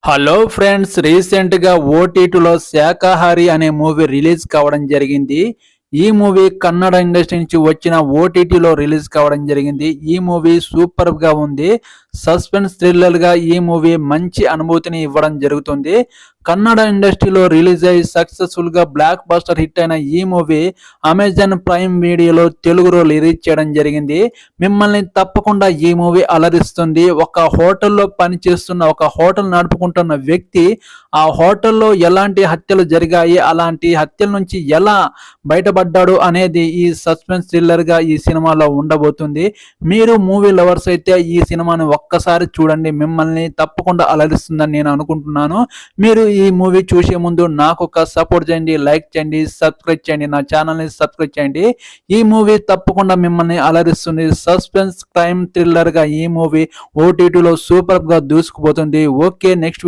Hello friends, recent గా ఓటీటీలో శాకాహారి అనే మూవీ రిలీజ్ కావడం జరిగింది. ఈ మూవీ కన్నడ ఇండస్ట్రీ నుంచి వచ్చిన ఓటీటీలో రిలీజ్ కావడం జరిగింది. ఈ మూవీ సూపర్ గా ఉంది. సస్పెన్స్ థ్రిల్లర్ గా ఈ మూవీ మంచి అనుభూతిని ఇవ్వడం జరుగుతుంది. కన్నడ ఇండస్ట్రీలో రిలీజ్ అయ్యి సక్సెస్ఫుల్ గా బ్లాక్ బస్టర్ హిట్ అయిన ఈ మూవీ అమెజాన్ ప్రైమ్ వీడియోలో తెలుగులో రిలీజ్ చేయడం జరిగింది. మిమ్మల్ని తప్పకుండా ఈ మూవీ అలరిస్తుంది. ఒక హోటల్లో పనిచేస్తున్న ఒక హోటల్ నడుపుకుంటున్న వ్యక్తి ఆ హోటల్లో ఎలాంటి హత్యలు జరిగాయి, అలాంటి హత్యల నుంచి ఎలా బయటపడ్డాడు అనేది ఈ సస్పెన్స్ థ్రిల్లర్ గా ఈ సినిమాలో ఉండబోతుంది. మీరు మూవీ లవర్స్ అయితే ఈ సినిమాని ఒక్కసారి చూడండి, మిమ్మల్ని తప్పకుండా అలరిస్తుందని నేను అనుకుంటున్నాను. మీరు ఈ మూవీ చూసే ముందు నాకు ఒక సపోర్ట్ చేయండి, లైక్ చేయండి, సబ్స్క్రైబ్ చేయండి, నా ఛానల్ని సబ్స్క్రైబ్ చేయండి. ఈ మూవీ తప్పకుండా మిమ్మల్ని అలరిస్తుంది. సస్పెన్స్ క్రైమ్ థ్రిల్లర్ గా ఈ మూవీ ఓటీటీలో సూపర్ గా దూసుకుపోతుంది. Okay, next